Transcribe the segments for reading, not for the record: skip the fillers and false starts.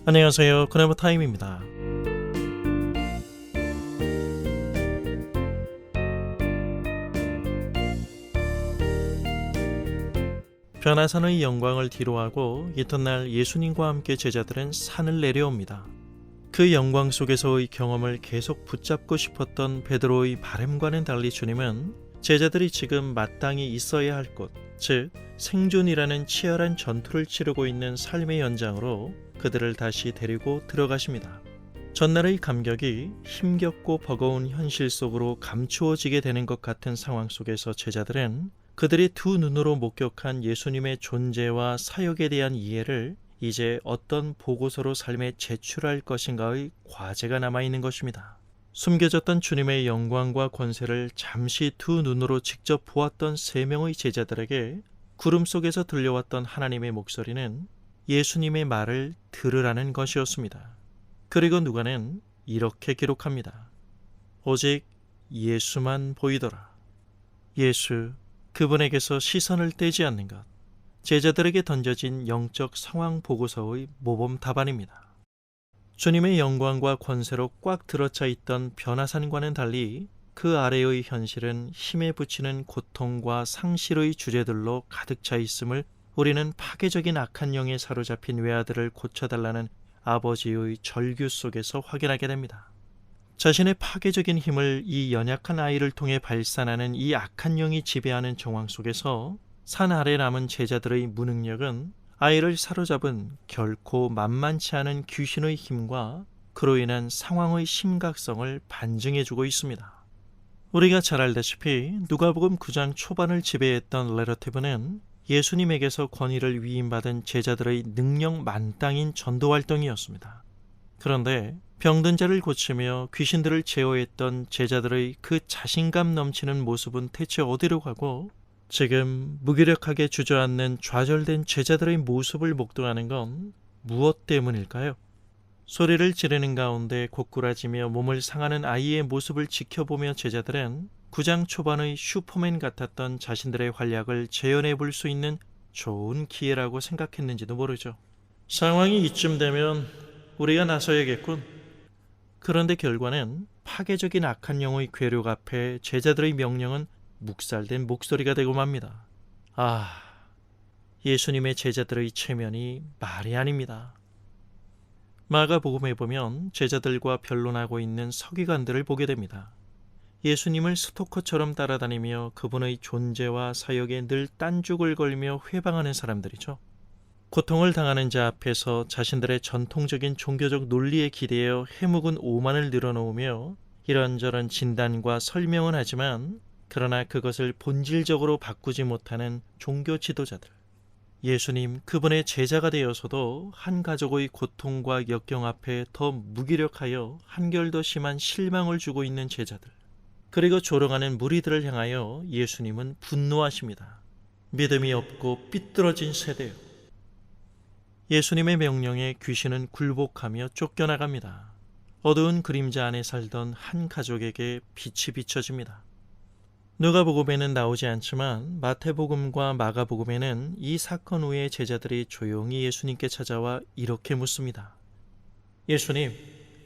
안녕하세요. 그네버 타임입니다. 변화산의 영광을 뒤로하고 이튿날 예수님과 함께 제자들은 산을 내려옵니다. 그 영광 속에서의 경험을 계속 붙잡고 싶었던 베드로의 바람과는 달리 주님은 제자들이 지금 마땅히 있어야 할 곳, 즉 생존이라는 치열한 전투를 치르고 있는 삶의 연장으로 그들을 다시 데리고 들어가십니다. 전날의 감격이 힘겹고 버거운 현실 속으로 감추어지게 되는 것 같은 상황 속에서 제자들은 그들이 두 눈으로 목격한 예수님의 존재와 사역에 대한 이해를 이제 어떤 보고서로 삶에 제출할 것인가의 과제가 남아있는 것입니다. 숨겨졌던 주님의 영광과 권세를 잠시 두 눈으로 직접 보았던 세 명의 제자들에게 구름 속에서 들려왔던 하나님의 목소리는 예수님의 말을 들으라는 것이었습니다. 그리고 누가는 이렇게 기록합니다. 오직 예수만 보이더라. 예수, 그분에게서 시선을 떼지 않는 것, 제자들에게 던져진 영적 상황 보고서의 모범 답안입니다. 주님의 영광과 권세로 꽉 들어차 있던 변화산과는 달리 그 아래의 현실은 힘에 부치는 고통과 상실의 주제들로 가득 차 있음을 우리는 파괴적인 악한 영에 사로잡힌 외아들을 고쳐달라는 아버지의 절규 속에서 확인하게 됩니다. 자신의 파괴적인 힘을 이 연약한 아이를 통해 발산하는 이 악한 영이 지배하는 정황 속에서 산 아래 남은 제자들의 무능력은 아이를 사로잡은 결코 만만치 않은 귀신의 힘과 그로 인한 상황의 심각성을 반증해주고 있습니다. 우리가 잘 알다시피 누가복음 9장 초반을 지배했던 내러티브는 예수님에게서 권위를 위임받은 제자들의 능력 만땅인 전도 활동이었습니다. 그런데 병든 자를 고치며 귀신들을 제어했던 제자들의 그 자신감 넘치는 모습은 대체 어디로 가고 지금 무기력하게 주저앉는 좌절된 제자들의 모습을 목도하는 건 무엇 때문일까요? 소리를 지르는 가운데 고꾸라지며 몸을 상하는 아이의 모습을 지켜보며 제자들은 9장 초반의 슈퍼맨 같았던 자신들의 활약을 재현해 볼 수 있는 좋은 기회라고 생각했는지도 모르죠. 상황이 이쯤 되면 우리가 나서야겠군. 그런데 결과는 파괴적인 악한 영의 괴력 앞에 제자들의 명령은 묵살된 목소리가 되고 맙니다. 예수님의 제자들의 체면이 말이 아닙니다. 마가복음에 보면 제자들과 변론하고 있는 서기관들을 보게 됩니다. 예수님을 스토커처럼 따라다니며 그분의 존재와 사역에 늘 딴죽을 걸며 회방하는 사람들이죠. 고통을 당하는 자 앞에서 자신들의 전통적인 종교적 논리에 기대어 해묵은 오만을 늘어놓으며 이런저런 진단과 설명은 하지만 그러나 그것을 본질적으로 바꾸지 못하는 종교 지도자들. 예수님 그분의 제자가 되어서도 한 가족의 고통과 역경 앞에 더 무기력하여 한결 더 심한 실망을 주고 있는 제자들. 그리고 조롱하는 무리들을 향하여 예수님은 분노하십니다. 믿음이 없고 삐뚤어진 세대요. 예수님의 명령에 귀신은 굴복하며 쫓겨나갑니다. 어두운 그림자 안에 살던 한 가족에게 빛이 비춰집니다. 누가복음에는 나오지 않지만 마태복음과 마가복음에는 이 사건 후에 제자들이 조용히 예수님께 찾아와 이렇게 묻습니다. 예수님,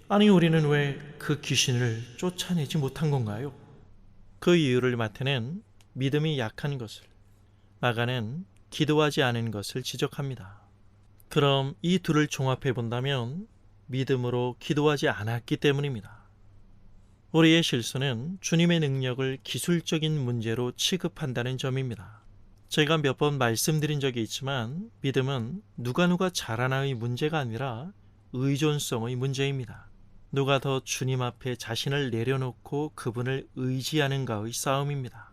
아니 우리는 왜 그 귀신을 쫓아내지 못한 건가요? 그 이유를 마태는 믿음이 약한 것을, 마가는 기도하지 않은 것을 지적합니다. 그럼 이 둘을 종합해 본다면 믿음으로 기도하지 않았기 때문입니다. 우리의 실수는 주님의 능력을 기술적인 문제로 취급한다는 점입니다. 제가 몇 번 말씀드린 적이 있지만 믿음은 누가 잘하나의 문제가 아니라 의존성의 문제입니다. 누가 더 주님 앞에 자신을 내려놓고 그분을 의지하는가의 싸움입니다.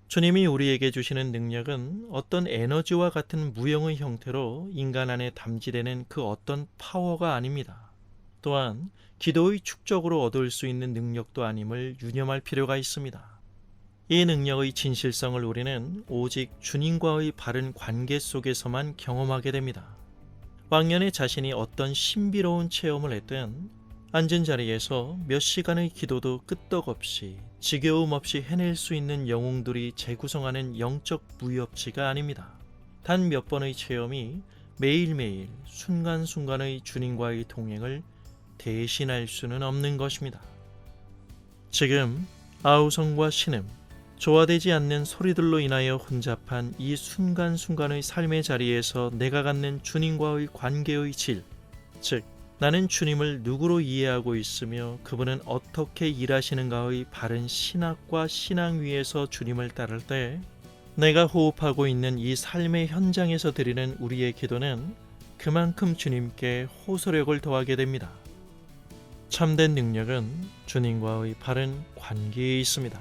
주님이 우리에게 주시는 능력은 어떤 에너지와 같은 무형의 형태로 인간 안에 담지되는 그 어떤 파워가 아닙니다. 또한 기도의 축적으로 얻을 수 있는 능력도 아님을 유념할 필요가 있습니다. 이 능력의 진실성을 우리는 오직 주님과의 바른 관계 속에서만 경험하게 됩니다. 왕년에 자신이 어떤 신비로운 체험을 했든 앉은 자리에서 몇 시간의 기도도 끄떡없이 지겨움 없이 해낼 수 있는 영웅들이 재구성하는 영적 무협지가 아닙니다. 단 몇 번의 체험이 매일매일 순간순간의 주님과의 동행을 대신할 수는 없는 것입니다. 지금 아우성과 신음, 조화되지 않는 소리들로 인하여 혼잡한 이 순간순간의 삶의 자리에서 내가 갖는 주님과의 관계의 질, 즉 나는 주님을 누구로 이해하고 있으며 그분은 어떻게 일하시는가의 바른 신학과 신앙 위에서 주님을 따를 때 내가 호흡하고 있는 이 삶의 현장에서 드리는 우리의 기도는 그만큼 주님께 호소력을 더하게 됩니다. 참된 능력은 주님과의 바른 관계에 있습니다.